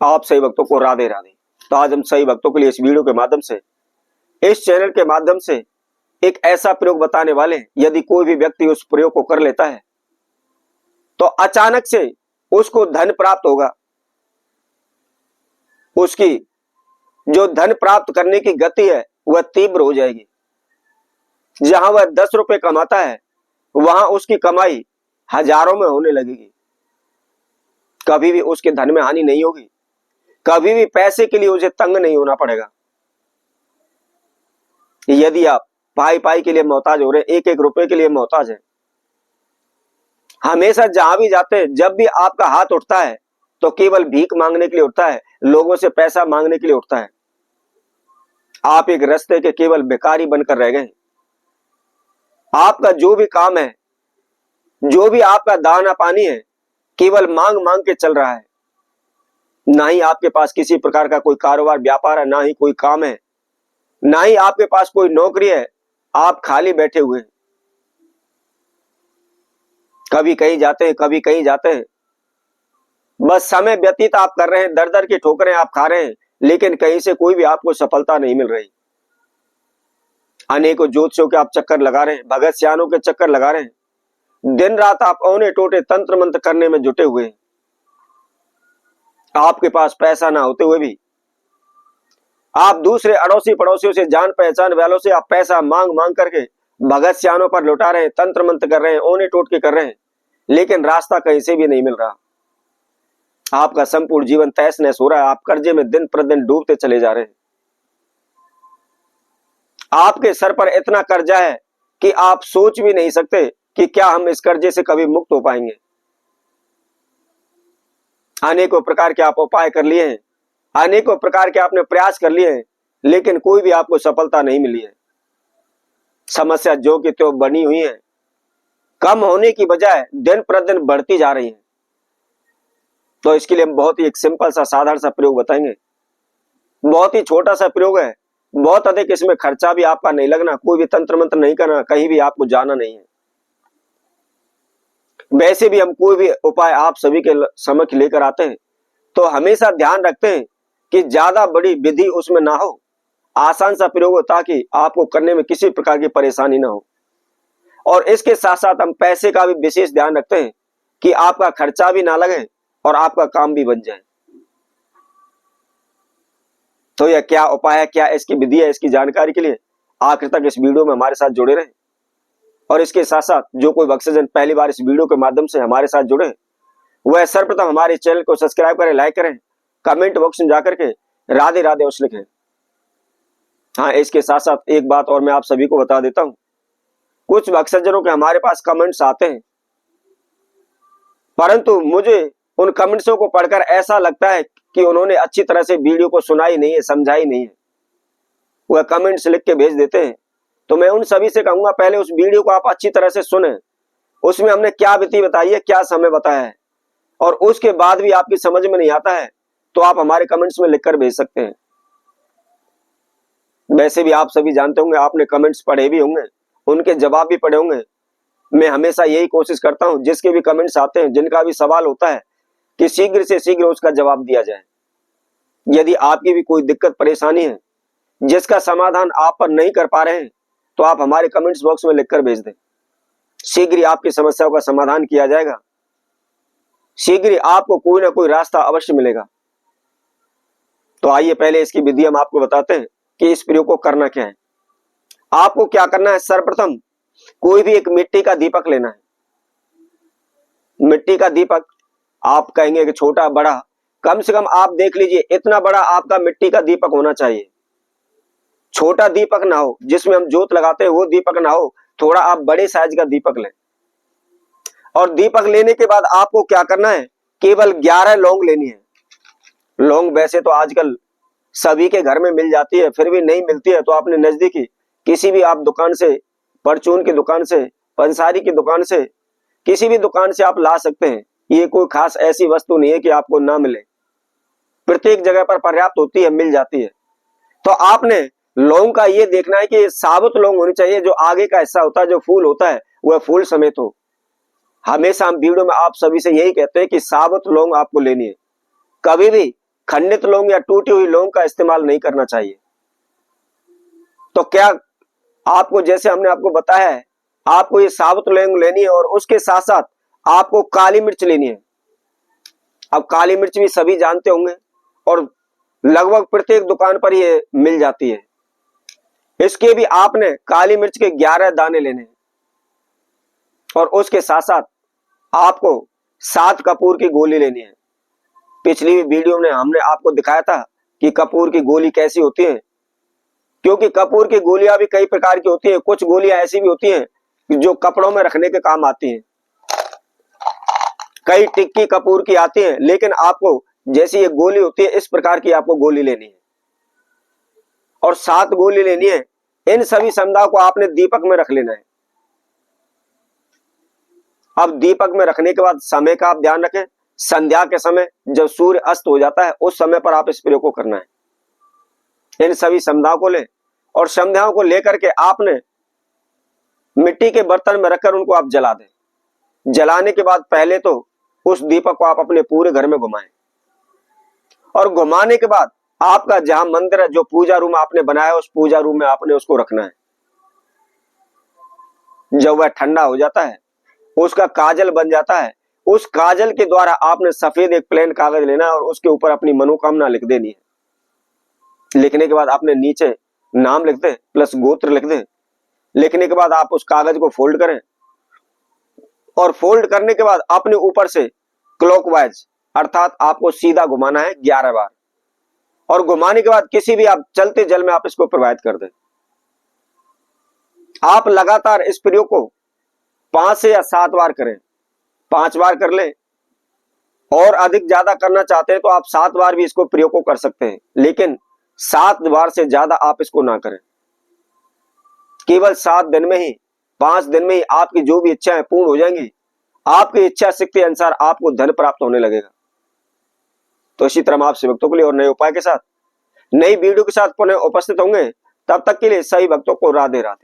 आप सही भक्तों को राधे राधे। तो आज हम सही भक्तों के लिए इस वीडियो के माध्यम से, इस चैनल के माध्यम से एक ऐसा प्रयोग बताने वाले हैं, यदि कोई भी व्यक्ति उस प्रयोग को कर लेता है तो अचानक से उसको धन प्राप्त होगा। उसकी जो धन प्राप्त करने की गति है वह तीव्र हो जाएगी। जहां वह 10 रुपए कमाता है वहां उसकी कमाई हजारों में होने लगेगी। कभी भी उसके धन में हानि नहीं होगी, कभी भी पैसे के लिए उसे तंग नहीं होना पड़ेगा। यदि आप पाई पाई के लिए मोहताज हो रहे हैं, एक एक रुपए के लिए मोहताज है, हमेशा जहां भी जाते हैं, जब भी आपका हाथ उठता है तो केवल भीख मांगने के लिए उठता है, लोगों से पैसा मांगने के लिए उठता है। आप एक रास्ते के केवल भिखारी बनकर रह गए। आपका जो भी काम है, जो भी आपका दाना पानी है, केवल मांग मांग के चल रहा है। ना ही आपके पास किसी प्रकार का कोई कारोबार व्यापार है, ना ही कोई काम है, ना ही आपके पास कोई नौकरी है। आप खाली बैठे हुए हैं। कभी कहीं जाते हैं, कभी कहीं जाते हैं, बस समय व्यतीत आप कर रहे हैं, दर दर की ठोकरें आप खा रहे हैं, लेकिन कहीं से कोई भी आपको सफलता नहीं मिल रही। अनेकों ज्योतिषियों के आप चक्कर लगा रहे हैं, भगत सियानों के चक्कर लगा रहे हैं, दिन रात आप औने टोटे तंत्र मंत्र करने में जुटे हुए हैं। आपके पास पैसा ना होते हुए भी आप दूसरे अड़ोसी पड़ोसियों से, जान पहचान वालों से आप पैसा मांग मांग करके भगत सियानों पर लुटा रहे हैं, तंत्र मंत्र कर रहे हैं, औने टोटके कर रहे हैं, लेकिन रास्ता कहीं से भी नहीं मिल रहा। आपका संपूर्ण जीवन तहस नहस हो रहा है। आप कर्जे में दिन प्रतिदिन डूबते चले जा रहे हैं। आपके सर पर इतना कर्जा है कि आप सोच भी नहीं सकते कि क्या हम इस कर्जे से कभी मुक्त हो पाएंगे। अनेकों प्रकार के आप उपाय कर लिए हैं, अनेकों प्रकार के आपने प्रयास कर लिए हैं, लेकिन कोई भी आपको सफलता नहीं मिली है। समस्या जो कि त्यों बनी हुई है, कम होने की बजाय दिन प्रतिदिन बढ़ती जा रही है। तो इसके लिए हम बहुत ही एक सिंपल सा साधारण सा प्रयोग बताएंगे। बहुत ही छोटा सा प्रयोग है, बहुत अधिक इसमें खर्चा भी आपका नहीं लगना, कोई भी तंत्र मंत्र नहीं करना, कहीं भी आपको जाना नहीं है। वैसे भी हम कोई भी उपाय आप सभी के समक्ष लेकर आते हैं तो हमेशा ध्यान रखते हैं कि ज्यादा बड़ी विधि उसमें ना हो, आसान सा प्रयोग हो, ताकि आपको करने में किसी प्रकार की परेशानी ना हो। और इसके साथ साथ हम पैसे का भी विशेष ध्यान रखते हैं कि आपका खर्चा भी ना लगे और आपका काम भी बन जाए। तो यह क्या उपाय है, क्या इसकी विधि है, इसकी जानकारी के लिए आखिर तक इस वीडियो में हमारे साथ जुड़े रहें। और इसके साथ साथ जो कोई भक्तजन पहली बार इस वीडियो के माध्यम से हमारे साथ जुड़े, वह सर्वप्रथम हमारे चैनल को सब्सक्राइब करें, लाइक करें, कमेंट बॉक्स में जाकर के राधे राधे अवश्य लिखें। हाँ, इसके साथ साथ एक बात और मैं आप सभी को बता देता हूं, कुछ भक्तजनों के हमारे पास कमेंट्स आते हैं, परंतु मुझे उन कमेंट्सों को पढ़कर ऐसा लगता है कि उन्होंने अच्छी तरह से वीडियो को सुना ही नहीं है, समझा ही नहीं है। वह कमेंट्स लिख के भेज देते हैं। तो मैं उन सभी से कहूंगा, पहले उस वीडियो को आप अच्छी तरह से सुने, उसमें हमने क्या विधि बताई है, क्या समय बताया है, और उसके बाद भी आपकी समझ में नहीं आता है तो आप हमारे कमेंट्स में लिखकर भेज सकते हैं। वैसे भी आप सभी जानते होंगे, आपने कमेंट्स पढ़े भी होंगे, उनके जवाब भी पढ़े होंगे। मैं हमेशा यही कोशिश करता हूं, जिसके भी कमेंट्स आते हैं, जिनका भी सवाल होता है, कि शीघ्र से शीघ्र उसका जवाब दिया जाए। यदि आपकी भी कोई दिक्कत परेशानी है जिसका समाधान आप पर नहीं कर पा रहे हैं तो आप हमारे कमेंट्स बॉक्स में लिखकर भेज दें। शीघ्र ही आपकी समस्याओं का समाधान किया जाएगा, शीघ्र ही आपको कोई ना कोई रास्ता अवश्य मिलेगा। तो आइए पहले इसकी विधि हम आपको बताते हैं कि इस प्रयोग को करना क्या है। आपको क्या करना है, सर्वप्रथम कोई भी एक मिट्टी का दीपक लेना है। मिट्टी का दीपक, आप कहेंगे कि छोटा बड़ा, कम से कम आप देख लीजिए इतना बड़ा आपका मिट्टी का दीपक होना चाहिए। छोटा दीपक ना हो, जिसमें हम जोत लगाते हैं वो दीपक ना हो, थोड़ा आप बड़े साइज का दीपक लें। और दीपक लेने के बाद आपको क्या करना है, केवल 11 लौंग लेनी है। लौंग वैसे तो आजकल सभी के घर में मिल जाती है, फिर भी नहीं मिलती है तो आपने नजदीकी किसी भी आप दुकान से, परचून की दुकान से, पंसारी की दुकान से, किसी भी दुकान से आप ला सकते हैं। ये कोई खास ऐसी वस्तु नहीं है कि आपको ना मिले, प्रत्येक जगह पर पर्याप्त होती है, मिल जाती है। तो आपने लौंग का ये देखना है कि साबुत लौंग होनी चाहिए, जो आगे का हिस्सा होता है, जो फूल होता है, वह फूल समेत हो। हमेशा हम वीडियो में आप सभी से यही कहते हैं कि साबुत लौंग आपको लेनी है। कभी भी खंडित लौंग या टूटी हुई लौंग का इस्तेमाल नहीं करना चाहिए। तो क्या आपको, जैसे हमने आपको बताया है, आपको ये साबुत लौंग लेनी है और उसके साथ साथ आपको काली मिर्च लेनी है। अब काली मिर्च भी सभी जानते होंगे और लगभग प्रत्येक दुकान पर ये मिल जाती है। इसके भी आपने काली मिर्च के 11 दाने लेने हैं और उसके साथ साथ आपको 7 कपूर की गोली लेनी है। पिछली वीडियो में हमने आपको दिखाया था कि कपूर की गोली कैसी होती है, क्योंकि कपूर की गोलियां भी कई प्रकार की होती है। कुछ गोलियां ऐसी भी होती हैं जो कपड़ों में रखने के काम आती हैं, कई टिक्की कपूर की आती हैं, लेकिन आपको जैसी ये गोली होती है इस प्रकार की आपको गोली लेनी है और 7 गोली लेनी है। इन सभी समुदायों को आपने दीपक में रख लेना है। अब दीपक में रखने के बाद समय का आप ध्यान रखें, संध्या के समय जब सूर्य अस्त हो जाता है उस समय पर आप इस प्रयोग को करना है। इन सभी समुदायों को ले और समुदायों को लेकर के आपने मिट्टी के बर्तन में रखकर उनको आप जला दें। जलाने के बाद पहले तो उस दीपक को आप अपने पूरे घर में घुमाएं और घुमाने के बाद आपका जहां मंदिर है, जो पूजा रूम आपने बनाया उस पूजा रूम में आपने उसको रखना है। जब वह ठंडा हो जाता है, उसका काजल बन जाता है, उस काजल के द्वारा आपने सफेद एक प्लेन कागज लेना है और उसके ऊपर अपनी मनोकामना लिख देनी है। लिखने के बाद आपने नीचे नाम लिख दे प्लस गोत्र लिख दे। लिखने के बाद आप उस कागज को फोल्ड करें और फोल्ड करने के बाद अपने ऊपर से क्लॉकवाइज अर्थात आपको सीधा घुमाना है 11 बार और घुमाने के बाद किसी भी आप चलते जल में आप इसको प्रवाहित कर दें। आप लगातार इस प्रयोग को 5 से या 7 बार करें। 5 बार कर लें और अधिक ज्यादा करना चाहते हैं तो आप 7 बार भी इसको प्रयोग को कर सकते हैं, लेकिन 7 बार से ज्यादा आप इसको ना करें। केवल 7 दिन में ही, 5 दिन में ही आपकी जो भी इच्छाएं पूर्ण हो जाएंगी। आपकी इच्छा शक्ति अनुसार आपको धन प्राप्त होने लगेगा। तो इसी तरह हम आपसे भक्तों के लिए और नए उपाय के साथ नई वीडियो के साथ पुनः उपस्थित होंगे। तब तक के लिए सभी भक्तों को राधे राधे।